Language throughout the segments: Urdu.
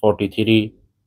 43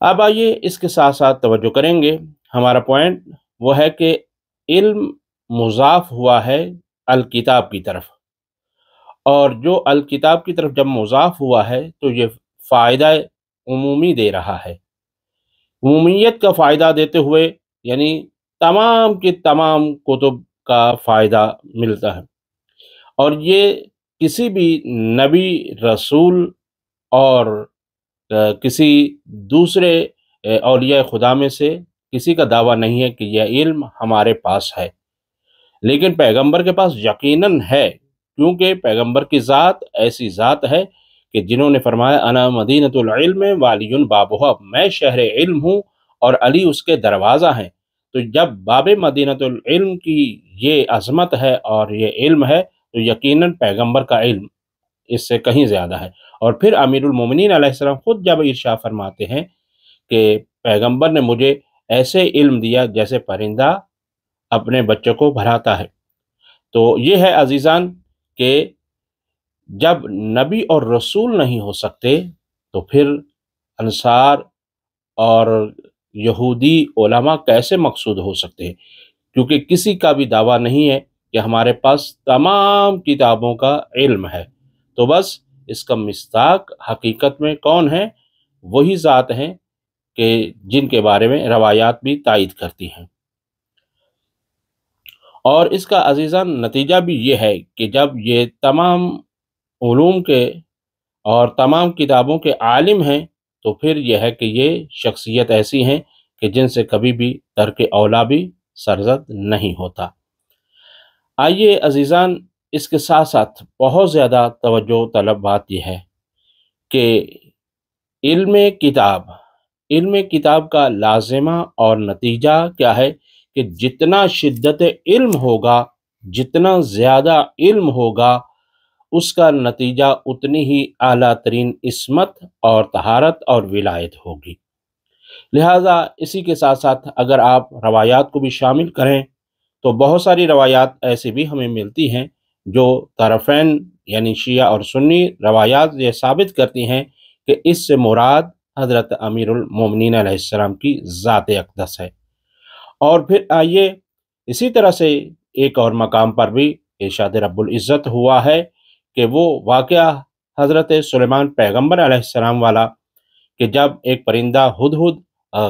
اب آئیے اس کے ساتھ ساتھ توجہ کریں گے، ہمارا پوائنٹ وہ ہے کہ علم مضاف ہوا ہے الکتاب کی طرف، اور جو الکتاب کی طرف جب مضاف ہوا ہے تو یہ فائدہ عمومی دے رہا ہے، عمومیت کا فائدہ دیتے ہوئے، یعنی تمام کی تمام کتب کا فائدہ ملتا ہے، اور یہ کسی بھی نبی، رسول اور کسی دوسرے اولیاء خدا میں سے کسی کا دعویٰ نہیں ہے کہ یہ علم ہمارے پاس ہے، لیکن پیغمبر کے پاس یقیناً ہے، کیونکہ پیغمبر کی ذات ایسی ذات ہے کہ جنہوں نے فرمایا انا مدینۃ العلم والی بابھا، میں شہر علم ہوں اور علی اس کے دروازہ ہیں۔ تو جب باب مدینۃ العلم کی یہ عظمت ہے اور یہ علم ہے تو یقیناً پیغمبر کا علم اس سے کہیں زیادہ ہے۔ اور پھر امیر المومنین علیہ السلام خود جب ارشاد فرماتے ہیں کہ پیغمبر نے مجھے ایسے علم دیا جیسے پرندہ اپنے بچوں کو بھراتا ہے۔ تو یہ ہے عزیزان کہ جب نبی اور رسول نہیں ہو سکتے تو پھر انصار اور یہودی علماء کیسے مقصود ہو سکتے ہیں، کیونکہ کسی کا بھی دعویٰ نہیں ہے کہ ہمارے پاس تمام کتابوں کا علم ہے۔ تو بس اس کا مصداق حقیقت میں کون ہے؟ وہی ذات ہیں کہ جن کے بارے میں روایات بھی تائید کرتی ہیں۔ اور اس کا عزیزان نتیجہ بھی یہ ہے کہ جب یہ تمام علوم کے اور تمام کتابوں کے عالم ہیں تو پھر یہ ہے کہ یہ شخصیت ایسی ہیں کہ جن سے کبھی بھی ترک اولا بھی سرزد نہیں ہوتا۔ آئیے عزیزان، اس کے ساتھ ساتھ بہت زیادہ توجہ طلب بات یہ ہے کہ علم کتاب کا لازمہ اور نتیجہ کیا ہے کہ جتنا شدت علم ہوگا، جتنا زیادہ علم ہوگا، اس کا نتیجہ اتنی ہی اعلیٰ ترین عصمت اور طہارت اور ولایت ہوگی۔ لہٰذا اسی کے ساتھ ساتھ اگر آپ روایات کو بھی شامل کریں تو بہت ساری روایات ایسی بھی ہمیں ملتی ہیں جو طرفین یعنی شیعہ اور سنی روایات یہ ثابت کرتی ہیں کہ اس سے مراد حضرت امیر المومنین علیہ السلام کی ذات اقدس ہے۔ اور پھر آئیے اسی طرح سے ایک اور مقام پر بھی ارشاد رب العزت ہوا ہے کہ وہ واقعہ حضرت سلیمان پیغمبر علیہ السلام والا کہ جب ایک پرندہ ہدہد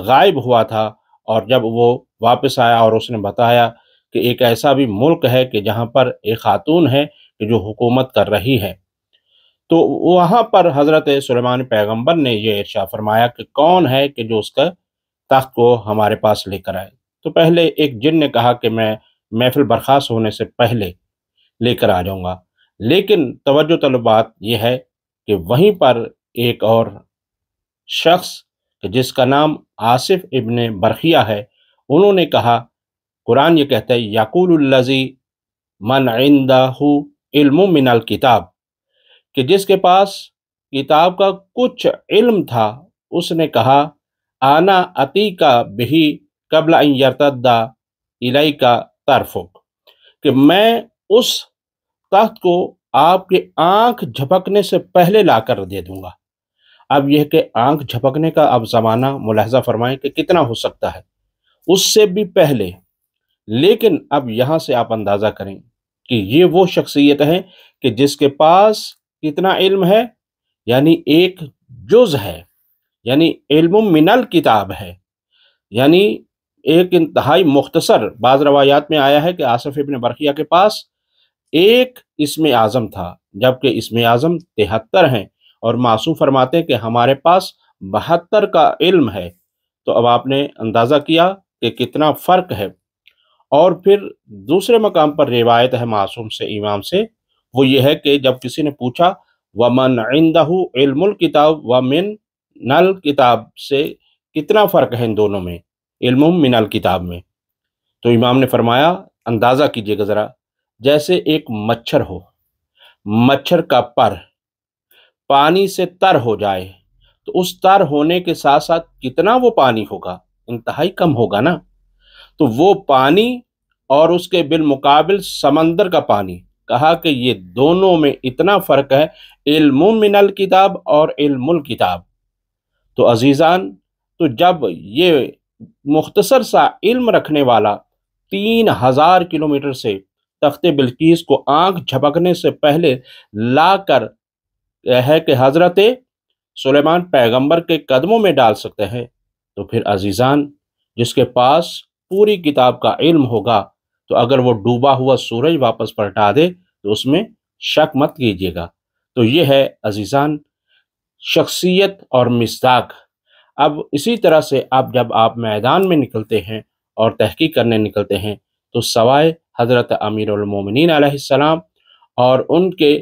غائب ہوا تھا اور جب وہ واپس آیا اور اس نے بتایا کہ ایک ایسا بھی ملک ہے کہ جہاں پر ایک خاتون ہے کہ جو حکومت کر رہی ہے، تو وہاں پر حضرت سلیمان پیغمبر نے یہ ارشاد فرمایا کہ کون ہے کہ جو اس کا تخت کو ہمارے پاس لے کر آئے۔ تو پہلے ایک جن نے کہا کہ میں محفل برخاست ہونے سے پہلے لے کر آ جاؤں گا، لیکن توجہ طلب بات یہ ہے کہ وہیں پر ایک اور شخص کہ جس کا نام آصف ابن برخیہ ہے، انہوں نے کہا، قرآن یہ کہتا ہے یقول الذی من عندہ علم من الکتاب، کہ جس کے پاس کتاب کا کچھ علم تھا اس نے کہا آنا اتیکا بہی قبل ان یرتد الیکا طرفک، کہ میں اس تخت کو آپ کے آنکھ جھپکنے سے پہلے لا کر دے دوں گا۔ اب یہ کہ آنکھ جھپکنے کا اب زمانہ ملاحظہ فرمائیں کہ کتنا ہو سکتا ہے، اس سے بھی پہلے، لیکن اب یہاں سے آپ اندازہ کریں کہ یہ وہ شخصیت ہے کہ جس کے پاس کتنا علم ہے، یعنی ایک جز ہے، یعنی علم من الکتاب ہے، یعنی ایک انتہائی مختصر، بعض روایات میں آیا ہے کہ آصف ابن برخیہ کے پاس ایک اسم اعظم تھا جبکہ اسم اعظم 73 ہیں، اور معصوم فرماتے ہیں کہ ہمارے پاس 72 کا علم ہے۔ تو اب آپ نے اندازہ کیا کہ کتنا فرق ہے۔ اور پھر دوسرے مقام پر روایت ہے معصوم سے، امام سے، وہ یہ ہے کہ جب کسی نے پوچھا وَمَنْ عِنْدَهُ عِلْمُ الْكِتَابِ وَمِنَ الْكِتَابِ سے کتنا فرق ہے ان دونوں میں، علم من الکتاب میں، تو امام نے فرمایا اندازہ کیجئے گا ذرا، جیسے ایک مچھر ہو، مچھر کا پر پانی سے تر ہو جائے تو اس تر ہونے کے ساتھ ساتھ کتنا وہ پانی ہوگا، انتہائی کم ہوگا نا، تو وہ پانی اور اس کے بالمقابل سمندر کا پانی، کہا کہ یہ دونوں میں اتنا فرق ہے، علم من الکتاب اور علم الکتاب۔ تو عزیزان، تو جب یہ مختصر سا علم رکھنے والا 3000 کلومیٹر سے تخت بلقیس کو آنکھ جھپکنے سے پہلے لا کر ہے کہ حضرت سلیمان پیغمبر کے قدموں میں ڈال سکتے ہیں، تو پھر عزیزان جس کے پاس پوری کتاب کا علم ہوگا تو اگر وہ ڈوبا ہوا سورج واپس پلٹا دے تو اس میں شک مت کیجیے گا۔ تو یہ ہے عزیزان شخصیت اور مصداق۔ اب اسی طرح سے جب آپ میدان میں نکلتے ہیں اور تحقیق کرنے نکلتے ہیں تو سوائے حضرت امیر المومنین علیہ السلام اور ان کے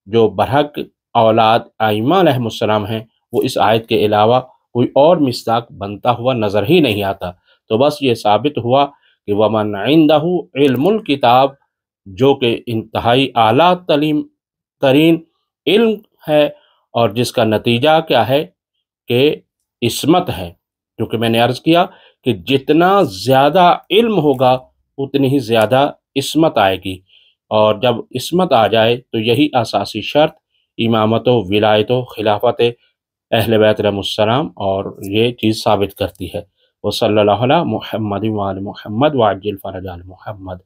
جو برحق اولاد ائمہ علیہ السلام ہیں، وہ اس آیت کے علاوہ کوئی اور مصداق بنتا ہوا نظر ہی نہیں آتا۔ تو بس یہ ثابت ہوا کہ وَمَنْ عِنْدَهُ عِلْمُ الْكِتاب، جو کہ انتہائی اعلیٰ ترین علم ہے اور جس کا نتیجہ کیا ہے کہ عصمت ہے، کیونکہ میں نے عرض کیا کہ جتنا زیادہ علم ہوگا اتنی ہی زیادہ عصمت آئے گی، اور جب عصمت آ جائے تو یہی اساسی شرط امامت و ولایت و خلافت اہل بیت علیہ السلام اور یہ چیز ثابت کرتی ہے۔ وصلی اللہ علی محمد وآل محمد وعجل فرج آل محمد۔